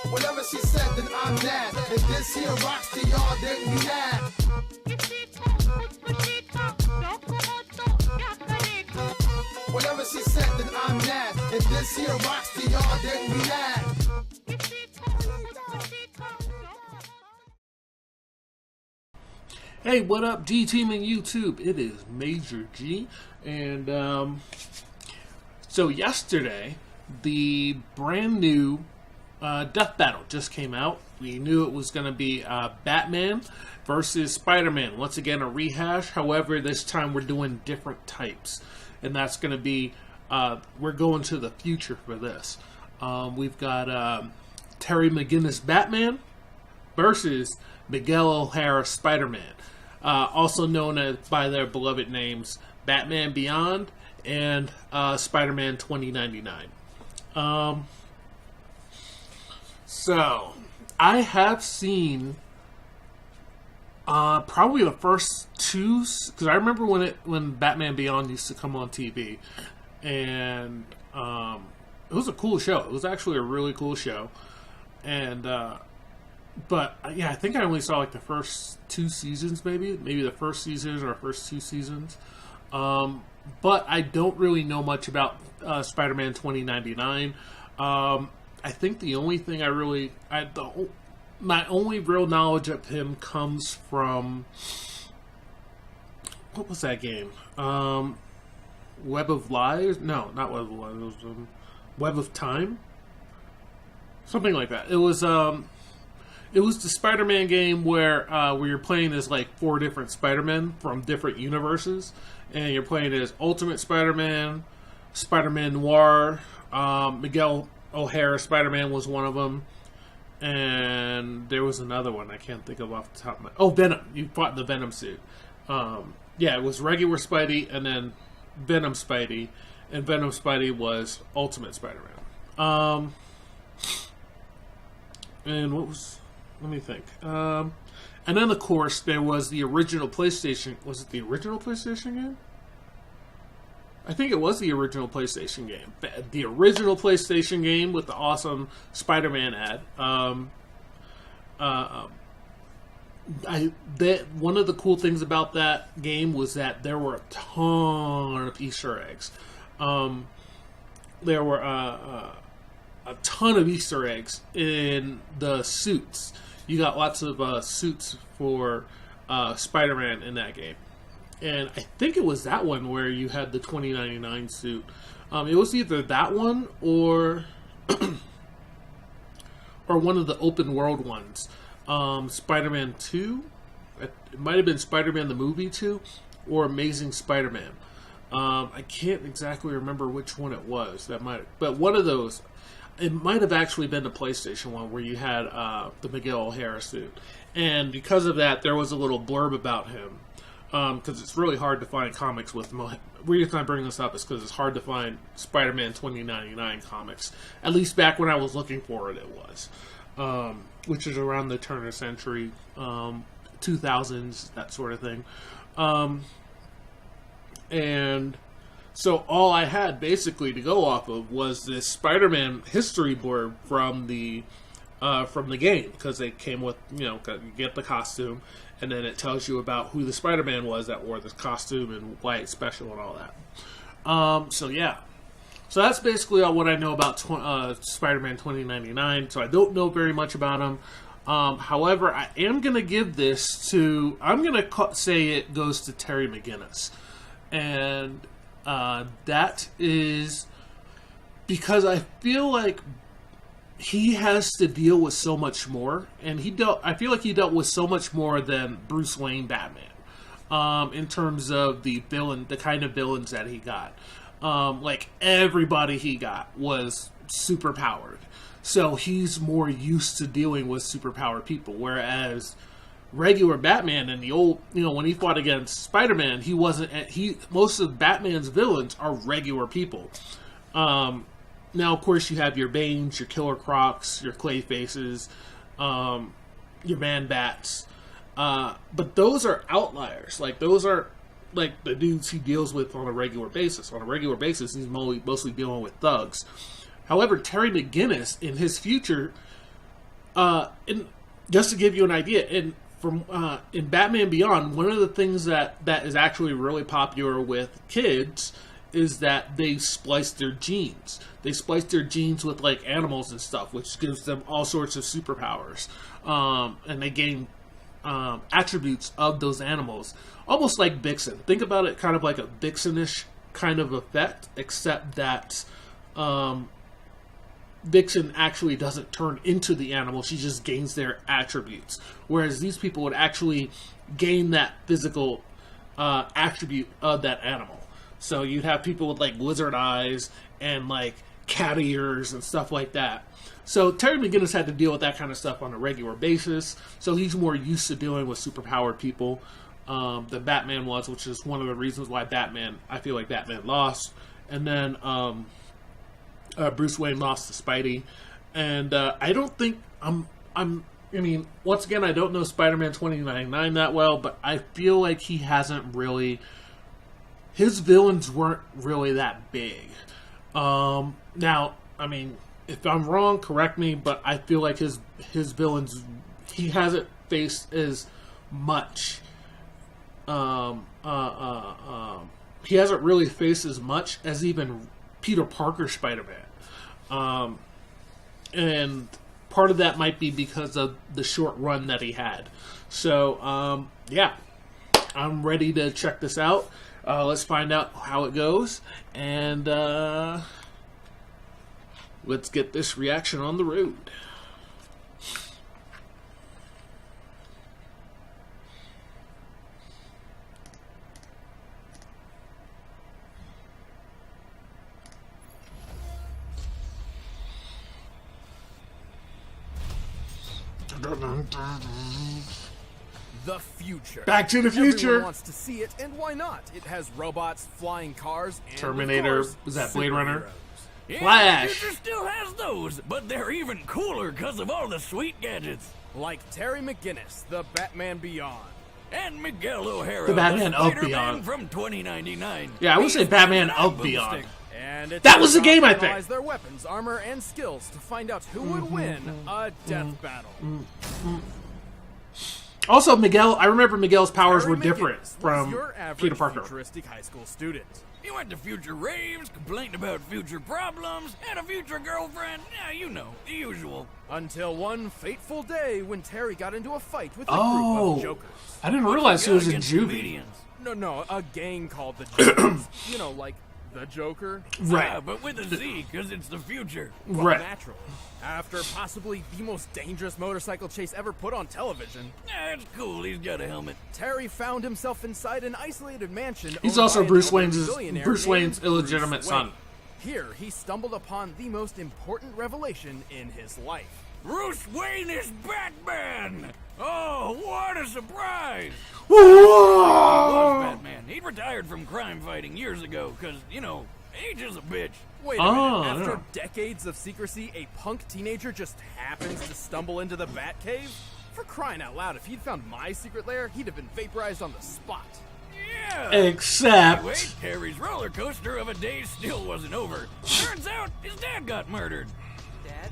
Whatever she said, then I'm mad. If this here rocks to y'all, then you mad. Whatever she said, then I'm mad. If this here rocks to y'all, then you mad. Hey, what up, G Team and YouTube? It is Major G, and so yesterday, the brand new Death Battle just came out. We knew it was going to be Batman versus Spider-Man. Once again, a rehash. However, this time we're doing different types, and that's going to be we're going to the future for this. We've got Terry McGinnis Batman versus Miguel O'Hara Spider-Man, also known as by their beloved names Batman Beyond and Spider-Man 2099. So I have seen probably the first two, because I remember when Batman Beyond used to come on TV, and it was a cool show. It was actually a really cool show, and but yeah, I think I only saw like the first two seasons, maybe the first season or first two seasons. But I don't really know much about Spider-Man 2099. I think the only thing my only real knowledge of him comes from, what was that game? Web of Lies? No, not Web of Lies. It was Web of Time, something like that. It was the Spider-Man game where you're playing as like 4 different Spider-Men from different universes, and you're playing as Ultimate Spider-Man, Spider-Man Noir, Miguel O'Hara Spider-Man was one of them, and there was another one I can't think of off the top of my... Oh, Venom. You fought in the Venom suit. Yeah, it was regular Spidey and then Venom Spidey, and Venom Spidey was Ultimate Spider-Man. And what was... Let me think. And then, of course, there was the original PlayStation... Was it the original PlayStation game? I think it was the original PlayStation game. The original PlayStation game with the awesome Spider-Man ad. One of the cool things about that game was that there were a ton of Easter eggs. There were a ton of Easter eggs in the suits. You got lots of suits for Spider-Man in that game. And I think it was that one where you had the 2099 suit. It was either that one or or one of the open world ones. Spider-Man 2. It might have been Spider-Man the movie 2 or Amazing Spider-Man. I can't exactly remember which one it was. But one of those. It might have actually been the PlayStation one where you had the Miguel O'Hara suit. And because of that, there was a little blurb about him. Because it's really hard to find comics with... The reason I bring this up is because it's hard to find Spider-Man 2099 comics. At least back when I was looking for it, it was. Which is around the turn of the century, 2000s, that sort of thing. And so all I had basically to go off of was this Spider-Man history blurb from the game, because they came with, you get the costume, and then it tells you about who the Spider-Man was that wore this costume and why it's special and all that. So yeah. So that's basically all what I know about Spider-Man 2099. So I don't know very much about him. However, I am going to give this to... I'm going to say it goes to Terry McGinnis. And that is because I feel like he has to deal with so much more, and I feel like he dealt with so much more than Bruce Wayne Batman, in terms of the kind of villains that he got. Like everybody he got was super powered, so he's more used to dealing with superpowered people. Whereas regular Batman in the old, when he fought against Spider-Man, he wasn't. Most of Batman's villains are regular people. Now, of course, you have your Banes, your Killer Crocs, your Clayfaces, your Man-Bats. But those are outliers. Like, those are like the dudes he deals with on a regular basis. On a regular basis, he's mostly dealing with thugs. However, Terry McGinnis in his future, just to give you an idea, in Batman Beyond, one of the things that is actually really popular with kids is that they splice their genes. They splice their genes with like animals and stuff, which gives them all sorts of superpowers, and they gain attributes of those animals, almost like Vixen. Think about it kind of like a Vixenish kind of effect, except that Vixen actually doesn't turn into the animal, she just gains their attributes. Whereas these people would actually gain that physical attribute of that animal. So you'd have people with like lizard eyes and like cat ears and stuff like that. So Terry McGinnis had to deal with that kind of stuff on a regular basis. So he's more used to dealing with superpowered people than Batman was, which is one of the reasons why I feel like Batman lost. And then Bruce Wayne lost to Spidey. And I don't think I mean, once again, I don't know Spider-Man 2099 that well, but I feel like he hasn't really... His villains weren't really that big. Now, I mean, if I'm wrong, correct me, but I feel like his villains, he hasn't faced as much. He hasn't really faced as much as even Peter Parker Spider-Man. And part of that might be because of the short run that he had. So, yeah, I'm ready to check this out. Let's find out how it goes, and let's get this reaction on the road. The future. Back to the future. Everyone wants to see it, and why not? It has robots, flying cars, and Terminator. of course, Was that Blade Runner? superheroes. Flash. The future still has those, but they're even cooler because of all the sweet gadgets. Like Terry McGinnis, the Batman Beyond. And Miguel O'Hara, The Batman of Spider-Man Beyond. from 2099. Yeah, I would say Batman He's of boomstick. Beyond. And it's That was the time game, to I think. analyze their weapons, armor, and skills to find out who would win a death battle. Also, I remember Miguel's powers Terry were different McGinnis was from your average Peter Parker. futuristic high school student. He went to future raves, complained about future problems, had a future girlfriend. Yeah, you know, the usual. Until one fateful day when Terry got into a fight with a Oh, group of jokers. I didn't realize he was in Against juvie. comedians. No, a gang called the Jokers. You know, like the Joker. Right. Ah, but with a Z, because it's the future. Well, Right. naturally. After possibly the most dangerous motorcycle chase ever put on television, Yeah, it's cool, he's got a helmet. Terry found himself inside an isolated mansion. He's owned also by an Bruce elderly Wayne's billionaire Bruce named Wayne's Bruce illegitimate son. Wayne. Here, he stumbled upon the most important revelation in his life. Bruce Wayne is Batman! Oh, what a surprise! Whoa! Batman. He retired from crime fighting years ago, because, you know, age is a bitch. Wait a Oh, minute, after yeah. decades of secrecy, a punk teenager just happens to stumble into the Batcave? For crying out loud, if he'd found my secret lair, he'd have been vaporized on the spot. Yeah! Except Anyway, Terry's roller coaster of a day still wasn't over. Turns out his dad got murdered. Dad?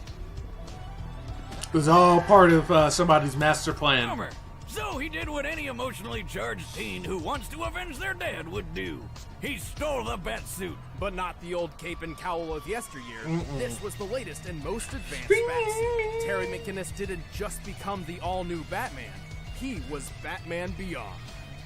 it was all part of somebody's master plan. Bummer. So he did what any emotionally charged teen who wants to avenge their dad would do. He stole the bat suit. But not the old cape and cowl of yesteryear. This was the latest and most advanced Batsuit. Terry McGinnis didn't just become the all-new Batman. He was Batman Beyond.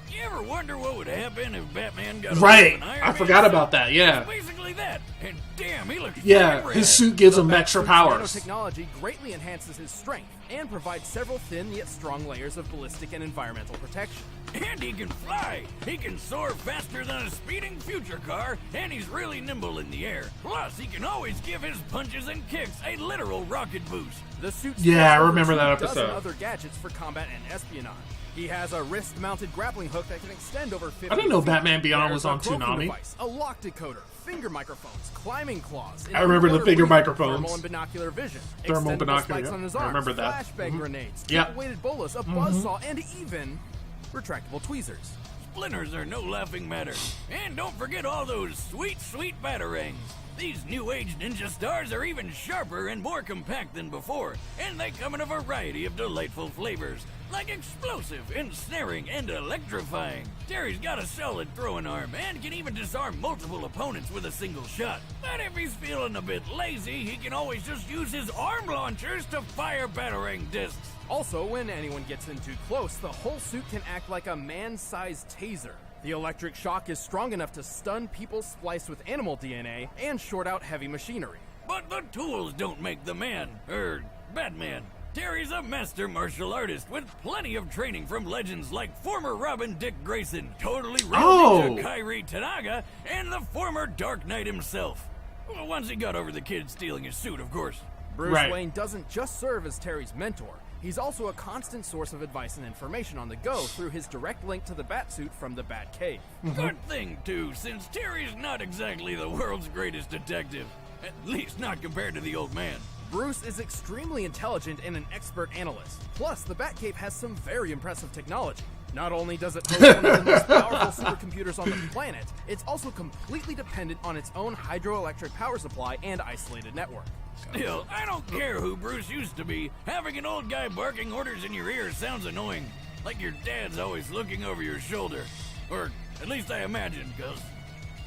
You ever wonder what would happen if Batman got Right. an Iron I Man forgot suit? about that, yeah. It's basically that. And damn, he looks Yeah, freaking his rad. suit gives him The extra Batsuit's powers. nanotechnology greatly enhances his strength and provides several thin yet strong layers of ballistic and environmental protection. And he can fly. He can soar faster than a speeding future car, and he's really nimble in the air. Plus, he can always give his punches and kicks a literal rocket boost. The suit Yeah, I spans over remember that 2 dozen episode. other gadgets for combat and espionage. He has a wrist-mounted grappling hook that can extend over 50 I didn't know feet. Batman Beyond There's was a on cloaking Toonami. device, a lock decoder, finger microphones, climbing claws. I remember the underwater finger breathing, microphones. Thermal and binocular vision. Thermal extendable binocular, spikes yeah. on his I arms, remember that. flashbang grenades, Yep. weighted bolas, a buzzsaw, and even retractable tweezers. splinters are no laughing matter. And don't forget all those sweet, sweet batarangs. These new age ninja stars are even sharper and more compact than before, and they come in a variety of delightful flavors, like explosive, ensnaring, and electrifying. Terry's got a solid throwing arm and can even disarm multiple opponents with a single shot. But if he's feeling a bit lazy, he can always just use his arm launchers to fire batarang discs. Also, when anyone gets in too close, the whole suit can act like a man-sized taser. The electric shock is strong enough to stun people spliced with animal DNA and short out heavy machinery. But the tools don't make the man, Batman. Terry's a master martial artist with plenty of training from legends like former Robin Dick Grayson, totally real ninja Kairi Tanaga, and the former Dark Knight himself. Well, once he got over the kid stealing his suit, of course. Bruce Wayne doesn't just serve as Terry's mentor. He's also a constant source of advice and information on the go through his direct link to the Batsuit from the Batcave. Good thing, too, since Terry's not exactly the world's greatest detective. At least not compared to the old man. Bruce is extremely intelligent and an expert analyst. Plus, the Batcave has some very impressive technology. Not only does it host one of the most powerful supercomputers on the planet, it's also completely dependent on its own hydroelectric power supply and isolated network. Still, I don't care who Bruce used to be. Having an old guy barking orders in your ear sounds annoying. Like your dad's always looking over your shoulder. Or at least I imagine, because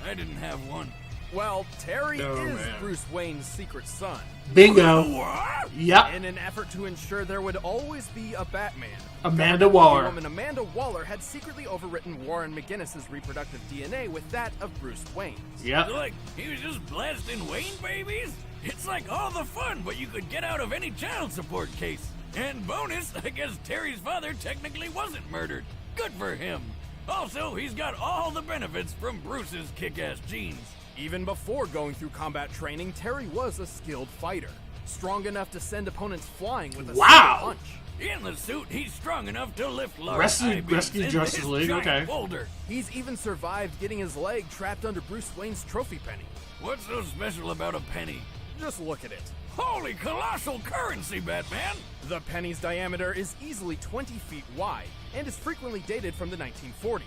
I didn't have one. Well, Terry is Bruce Wayne's secret son. Bingo. What? Yep. In an effort to ensure there would always be a Batman, Amanda Waller. woman Amanda Waller had secretly overwritten Warren McGinnis's reproductive DNA with that of Bruce Wayne's. Yep. Like, he was just blasting Wayne babies? It's like all the fun but you could get out of any child support case. And bonus, I guess Terry's father technically wasn't murdered. Good for him. Also, he's got all the benefits from Bruce's kick-ass genes. Even before going through combat training, Terry was a skilled fighter, strong enough to send opponents flying with a single punch. In the suit, he's strong enough to lift large Rescue in Justice his League, giant okay. boulder. He's even survived getting his leg trapped under Bruce Wayne's trophy penny. What's so special about a penny? Just look at it. Holy colossal currency, Batman! The penny's diameter is easily 20 feet wide and is frequently dated from the 1940s.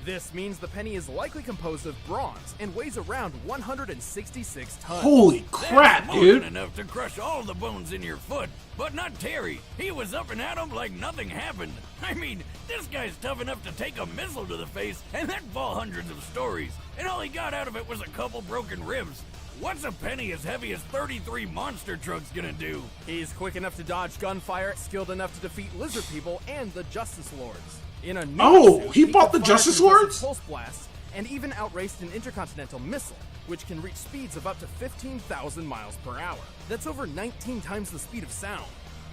This means the penny is likely composed of bronze and weighs around 166 tons. Holy crap, That's more dude. than enough to crush all the bones in your foot. But not Terry. He was up and at 'em like nothing happened. I mean, this guy's tough enough to take a missile to the face and then fall hundreds of stories. And all he got out of it was a couple broken ribs. What's a penny as heavy as 33 monster trucks gonna do? He's quick enough to dodge gunfire, skilled enough to defeat lizard people and the Justice Lords. In a new suit, he fought could the fire Justice concussive Lords? Pulse blasts, and even outraced an intercontinental missile, which can reach speeds of up to 15,000 miles per hour. That's over 19 times the speed of sound.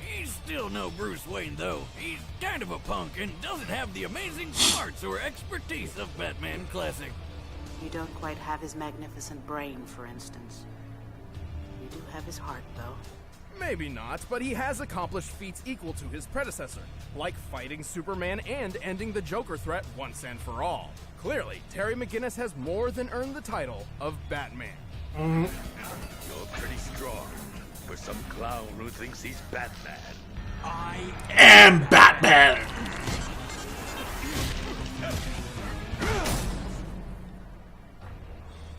He's still no Bruce Wayne, though. He's kind of a punk and doesn't have the amazing smarts or expertise of Batman Classic. You don't quite have his magnificent brain, for instance. You do have his heart, though. Maybe not, but he has accomplished feats equal to his predecessor, like fighting Superman and ending the Joker threat once and for all. Clearly, Terry McGinnis has more than earned the title of Batman. You're pretty strong for some clown who thinks he's Batman. I am Batman.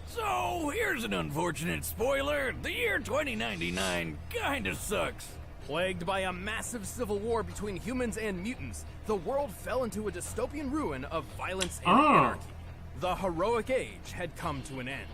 So, here's an unfortunate spoiler. The year 2099 kinda sucks. Plagued by a massive civil war between humans and mutants, the world fell into a dystopian ruin of violence and anarchy. The heroic age had come to an end.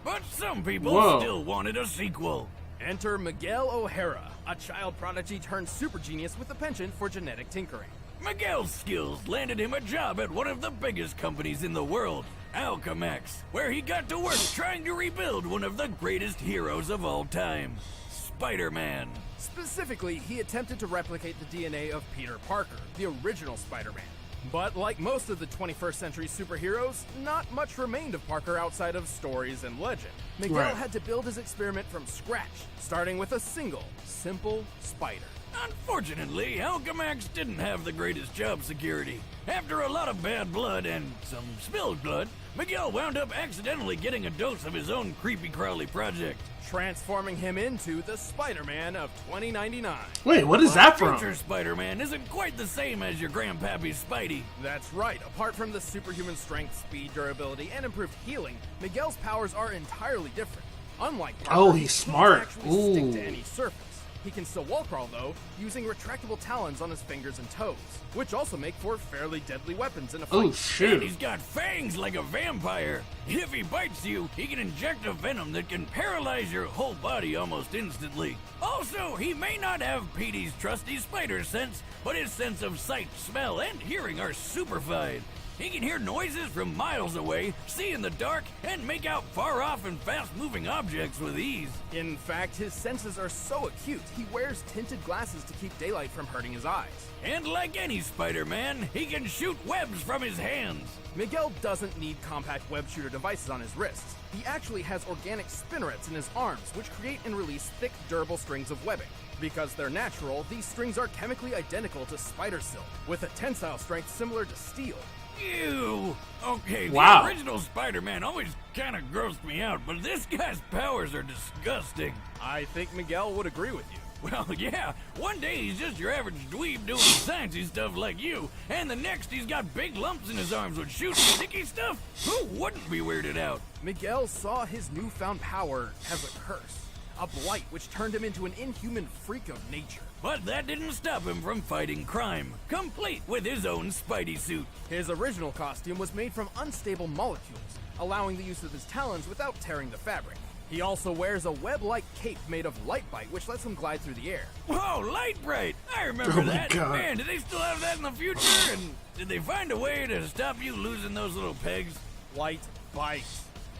But some people still wanted a sequel. Enter Miguel O'Hara, a child prodigy turned super genius with a penchant for genetic tinkering. Miguel's skills landed him a job at one of the biggest companies in the world, Alchemax, where he got to work trying to rebuild one of the greatest heroes of all time, SpiderMan. Specifically, he attempted to replicate the DNA of Peter Parker, the original Spider-Man. But like most of the 21st century superheroes, not much remained of Parker outside of stories and legend. Miguel had to build his experiment from scratch, starting with a single, simple spider. Unfortunately, Alchemax didn't have the greatest job security. After a lot of bad blood and some spilled blood, Miguel wound up accidentally getting a dose of his own creepy crawly project, transforming him into the Spider-Man of 2099. Wait, what is that from? Future Spider-Man isn't quite the same as your grandpappy's Spidey. That's right. Apart from the superhuman strength, speed, durability, and improved healing, Miguel's powers are entirely different. Unlike Parker, Oh, he's he can't smart. actually stick Ooh. to any surface. He can still wall crawl, though, using retractable talons on his fingers and toes, which also make for fairly deadly weapons in a fight. Oh, And shoot. he's got fangs like a vampire. If he bites you, he can inject a venom that can paralyze your whole body almost instantly. Also, he may not have Petey's trusty spider sense, but his sense of sight, smell, and hearing are superfied. He can hear noises from miles away, see in the dark, and make out far-off and fast-moving objects with ease. In fact, his senses are so acute, he wears tinted glasses to keep daylight from hurting his eyes. And like any Spider-Man, he can shoot webs from his hands. Miguel doesn't need compact web shooter devices on his wrists. He actually has organic spinnerets in his arms, which create and release thick, durable strings of webbing. Because they're natural, these strings are chemically identical to spider silk, with a tensile strength similar to steel. Ew. Okay, Wow. the original Spider-Man always kind of grossed me out, but this guy's powers are disgusting. I think Miguel would agree with you. Well, yeah, one day he's just your average dweeb doing sciencey stuff like you, and the next he's got big lumps in his arms with shooting sticky stuff. Who wouldn't be weirded out? Miguel saw his newfound power as a curse, a blight which turned him into an inhuman freak of nature. But that didn't stop him from fighting crime, complete with his own Spidey suit. His original costume was made from unstable molecules, allowing the use of his talons without tearing the fabric. He also wears a web-like cape made of light bite, which lets him glide through the air. Whoa, Light Bright! I remember Oh my that. God. Man, do they still have that in the future? And did they find a way to stop you losing those little pegs? Light bite.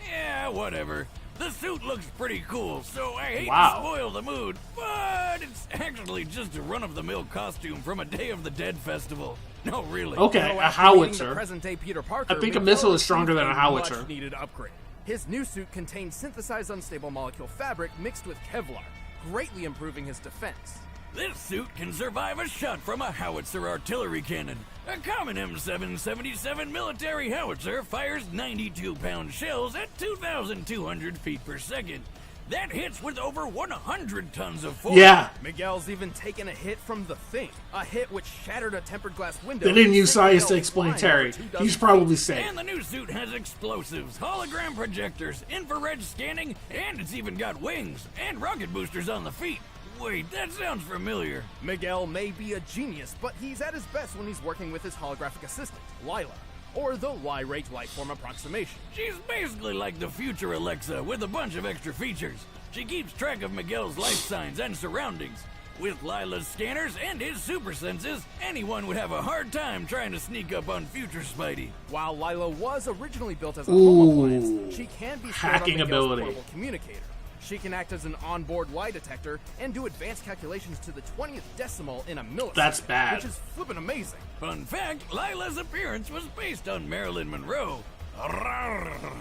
Yeah, whatever. The suit looks pretty cool, so I hate Wow. to spoil the mood, but it's actually just a run-of-the-mill costume from a Day of the Dead festival. No, really. Okay, So a after meeting the howitzer. present-day Peter Parker, I think a Miguel missile is stronger than a received howitzer. much-needed upgrade. His new suit contains synthesized unstable molecule fabric mixed with Kevlar, greatly improving his defense. This suit can survive a shot from a howitzer artillery cannon. A common M777 military howitzer fires 92-pound shells at 2,200 feet per second. That hits with over 100 tons of force. Yeah. Miguel's even taken a hit from the Thing, a hit which shattered a tempered glass window. They didn't use and sent science to Miguel explain flying Terry. over 2 dozen He's feet. probably safe. And the new suit has explosives, hologram projectors, infrared scanning, and it's even got wings and rocket boosters on the feet. Wait, that sounds familiar. Miguel may be a genius, but he's at his best when he's working with his holographic assistant, Lila, or the Ly-Rate Lifeform Approximation. She's basically like the future Alexa with a bunch of extra features. She keeps track of Miguel's life signs and surroundings. With Lila's scanners and his super senses, anyone would have a hard time trying to sneak up on future Spidey. While Lila was originally built as a Ooh, home appliance, she can be stored hacking on Miguel's ability. portable communicator. She can act as an onboard lie detector and do advanced calculations to the 20th decimal in a millisecond. That's bad. Which is flippin' amazing. Fun fact, Lila's appearance was based on Marilyn Monroe. Arrgh.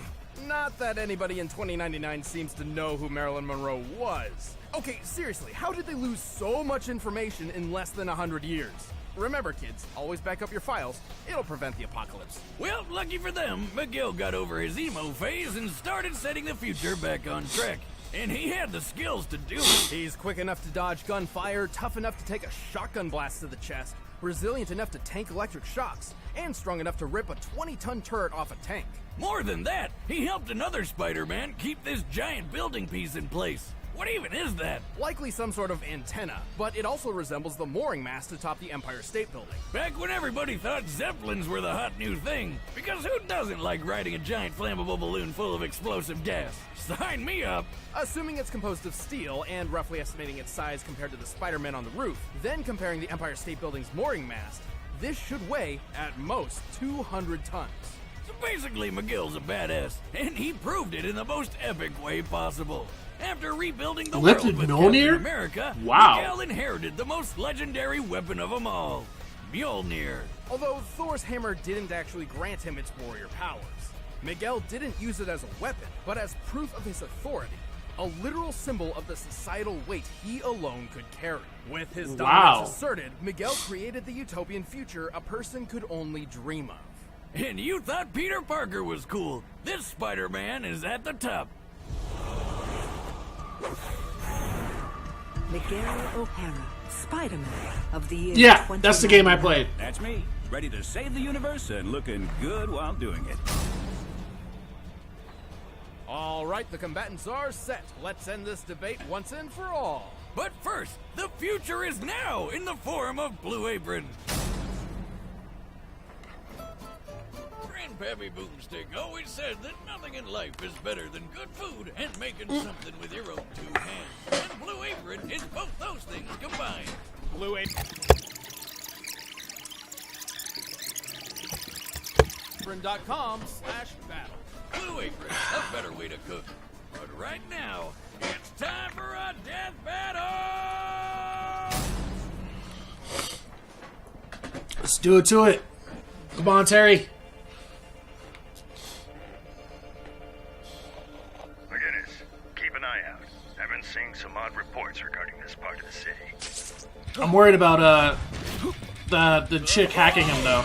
Not that anybody in 2099 seems to know who Marilyn Monroe was. Okay, seriously, how did they lose so much information in less than 100 years? Remember, kids, always back up your files. It'll prevent the apocalypse. Well, lucky for them, Miguel got over his emo phase and started setting the future back on track. And he had the skills to do it. He's quick enough to dodge gunfire, tough enough to take a shotgun blast to the chest, resilient enough to tank electric shocks, and strong enough to rip a 20-ton turret off a tank. More than that, he helped another Spider-Man keep this giant building piece in place. What even is that? Likely some sort of antenna, but it also resembles the mooring mast atop the Empire State Building. Back when everybody thought Zeppelins were the hot new thing. Because who doesn't like riding a giant flammable balloon full of explosive gas? Sign me up! Assuming it's composed of steel and roughly estimating its size compared to the Spider-Man on the roof, then comparing the Empire State Building's mooring mast, this should weigh, at most, 200 tons. So basically, McGill's a badass, and he proved it in the most epic way possible. After rebuilding the Lifted world with Mjolnir? Captain America, Wow. Miguel inherited the most legendary weapon of them all, Mjolnir. Although Thor's hammer didn't actually grant him its warrior powers, Miguel didn't use it as a weapon, but as proof of his authority, a literal symbol of the societal weight he alone could carry. With his Wow. dominance asserted, Miguel created the utopian future a person could only dream of. And you thought Peter Parker was cool. This Spider-Man is at the top. Miguel O'Hara, Spider-Man of the year. Yeah, that's the game I played. That's me, ready to save the universe and looking good while doing it. All right, the combatants are set. Let's end this debate once and for all. But first, the future is now in the form of Blue Apron. Grandpappy Boomstick always said that nothing in life is better than good food and making something with your own two hands. And Blue Apron is both those things combined. Blue Apron. Apron.com/battle. Blue Apron, a better way to cook. But right now, it's time for a death battle! Let's do it to it. Come on, Terry. McGinnis, keep an eye out. I've been seeing some odd reports regarding this part of the city. I'm worried about the chick hacking him though.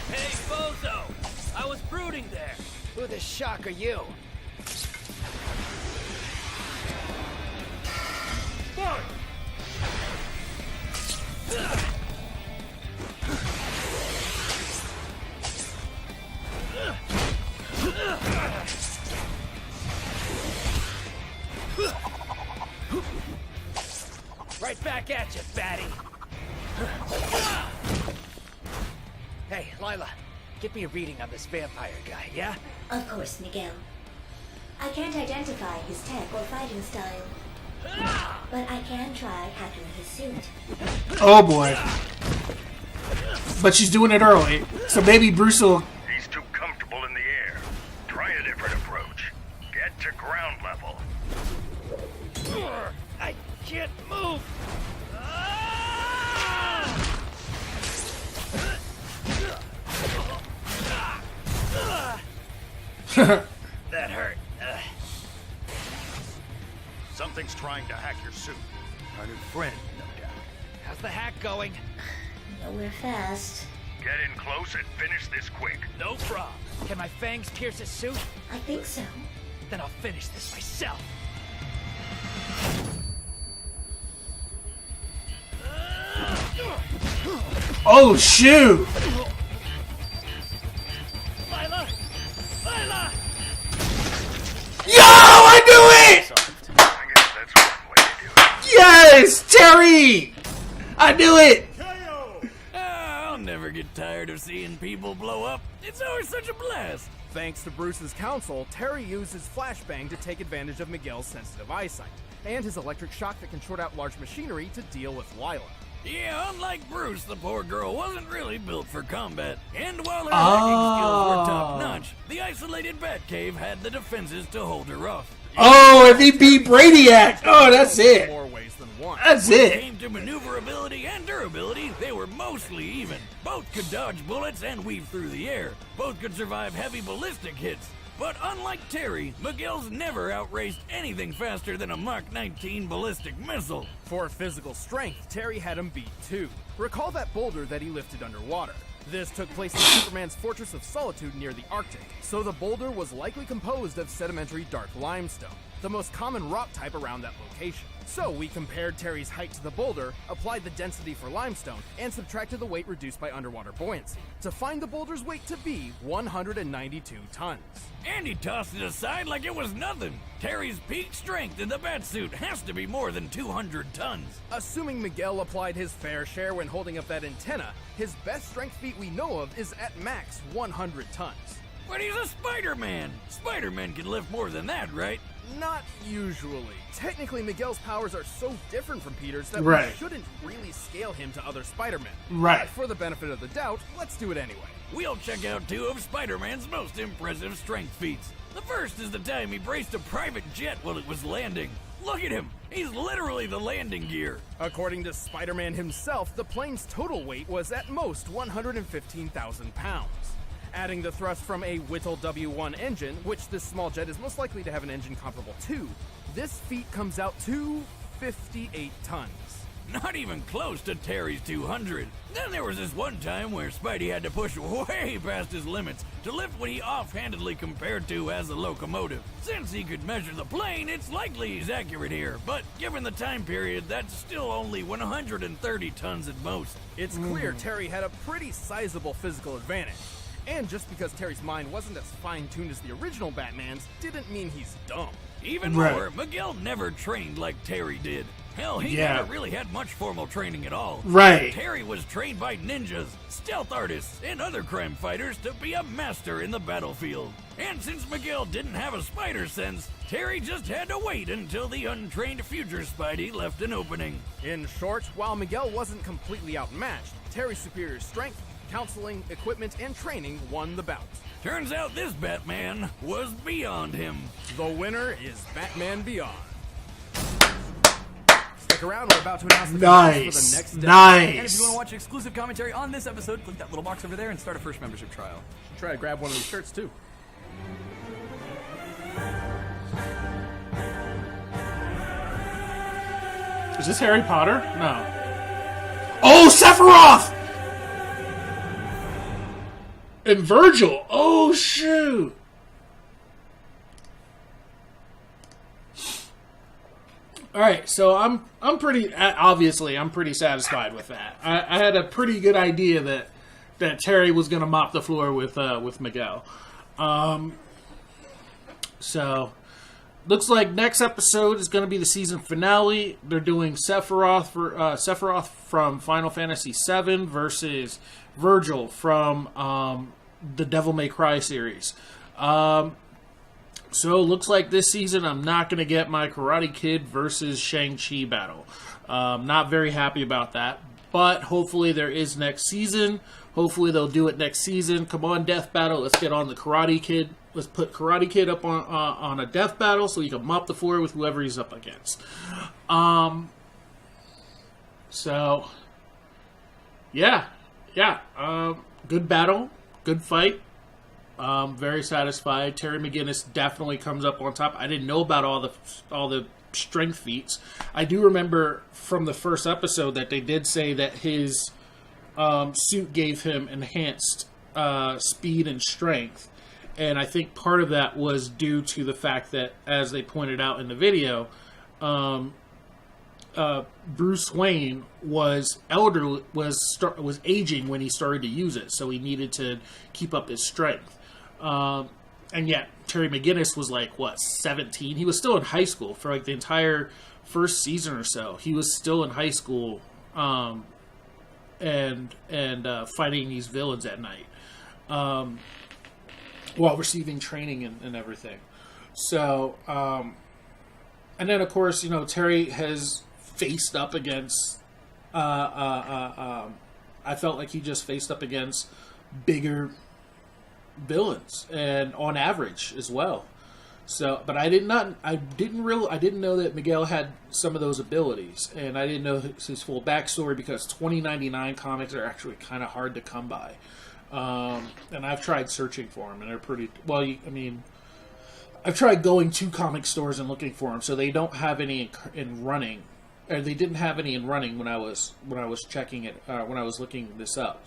Hey, Bozo! I was brooding there. Who the shock are you? Right back at you, fatty. Hey, Lila, give me a reading on this vampire guy, yeah? Of course, Miguel. I can't identify his tech or fighting style, but I can try hacking his suit. Oh boy. But she's doing it early, so maybe Bruce will... He's too comfortable in the air. Try a different approach. Get to ground level. I can't move! That hurt. Something's trying to hack your suit. Our new friend, no doubt. How's the hack going? Nowhere fast. Get in close and finish this quick. No problem. Can my fangs pierce his suit? I think so. Then I'll finish this myself. Oh shoot! Lila! Lila! Yo, I knew it! I guess that's one way to do it. Yes, Terry! I knew it! I'll never get tired of seeing people blow up. It's always such a blast. Thanks to Bruce's counsel, Terry used his flashbang to take advantage of Miguel's sensitive eyesight, and his electric shock that can short out large machinery to deal with Lila. Yeah, unlike Bruce, the poor girl wasn't really built for combat. And while her hacking skills were top-notch, the isolated Batcave had the defenses to hold her off. Oh, if he beat Brainiac! Oh, that's it! More ways than one. That's When it it! came to maneuverability and durability, they were mostly even. Both could dodge bullets and weave through the air. Both could survive heavy ballistic hits. But unlike Terry, Miguel's never outraced anything faster than a Mach 19 ballistic missile. For physical strength, Terry had him beat too. Recall that boulder that he lifted underwater. This took place in Superman's Fortress of Solitude near the Arctic, so the boulder was likely composed of sedimentary dark limestone, the most common rock type around that location. So we compared Terry's height to the boulder, applied the density for limestone, and subtracted the weight reduced by underwater buoyancy, to find the boulder's weight to be 192 tons. And he tossed it aside like it was nothing. Terry's peak strength in the Batsuit has to be more than 200 tons. Assuming Miguel applied his fair share when holding up that antenna, his best strength feat we know of is at max 100 tons. But he's a Spider-Man. Spider-Man can lift more than that, right? Not usually. Technically, Miguel's powers are so different from Peter's that Right. we shouldn't really scale him to other Spider-Men. Right. But for the benefit of the doubt, let's do it anyway. We'll check out two of Spider-Man's most impressive strength feats. The first is the time he braced a private jet while it was landing. Look at him! He's literally the landing gear. According to Spider-Man himself, the plane's total weight was at most 115,000 pounds. Adding the thrust from a Whittle W1 engine, which this small jet is most likely to have an engine comparable to, this feat comes out to 58 tons. Not even close to Terry's 200. Then there was this one time where Spidey had to push way past his limits to lift what he offhandedly compared to as a locomotive. Since he could measure the plane, it's likely he's accurate here, but given the time period, that's still only 130 tons at most. It's clear Terry had a pretty sizable physical advantage. And just because Terry's mind wasn't as fine-tuned as the original Batman's, didn't mean he's dumb. Even more, Miguel never trained like Terry did. Hell, he never really had much formal training at all. Right. Terry was trained by ninjas, stealth artists, and other crime fighters to be a master in the battlefield. And since Miguel didn't have a spider sense, Terry just had to wait until the untrained future Spidey left an opening. In short, while Miguel wasn't completely outmatched, Terry's superior strength, counseling, equipment, and training won the bout. Turns out this Batman was beyond him. The winner is Batman Beyond. Stick around, we're about to announce the Nice. for the next day. Nice. And if you want to watch exclusive commentary on this episode, click that little box over there and start a first membership trial. Try to grab one of these shirts too. Is this Harry Potter? No. Oh, Sephiroth! And Virgil. Oh, shoot. All right, so I'm pretty satisfied with that. I had a pretty good idea that Terry was going to mop the floor with Miguel. So looks like next episode is going to be the season finale. They're doing Sephiroth from Final Fantasy VII versus Virgil from the Devil May Cry series. So looks like this season I'm not going to get my Karate Kid versus Shang-Chi battle. Not very happy about that. But hopefully there is next season. Hopefully they'll do it next season. Come on, Death Battle. Let's get on the Karate Kid. Let's put Karate Kid up on a Death Battle so he can mop the floor with whoever he's up against. So, yeah. Good battle. Good fight. Very satisfied. Terry McGinnis definitely comes up on top. I didn't know about all the strength feats. I do remember from the first episode that they did say that his suit gave him enhanced speed and strength, and I think part of that was due to the fact that, as they pointed out in the video, Bruce Wayne was was aging when he started to use it, so he needed to keep up his strength. And yet Terry McGinnis was 17? He was still in high school for the entire first season or so. He was still in high school, and fighting these villains at night, while receiving training and everything. So, and then of course, Terry has faced up against, I felt like he just faced up against bigger villains, and on average as well. So, but I didn't know that Miguel had some of those abilities, and I didn't know his full backstory because 2099 comics are actually kind of hard to come by. And I've tried searching for them, and they're pretty well. I've tried going to comic stores and looking for them, so they don't have any in running, or they didn't have any in running when I was checking it, when I was looking this up.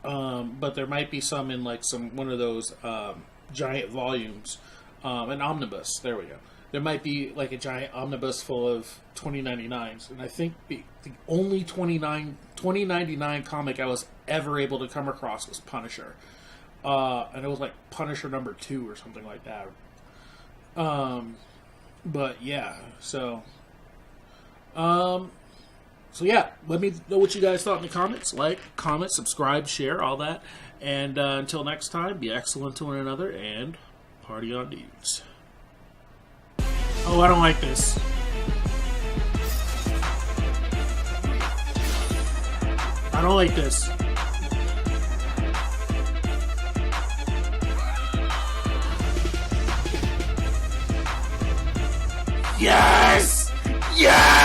But there might be some in one of those giant volumes, an omnibus. There we go. There might be a giant omnibus full of 2099s, and I think the only 2099 comic I was ever able to come across was Punisher, and it was Punisher #2 or something like that. But yeah, so yeah, let me know what you guys thought in the comments. Comment, subscribe, share, all that. And until next time, be excellent to one another and party on dudes. Oh, I don't like this. I don't like this. Yes! Yes!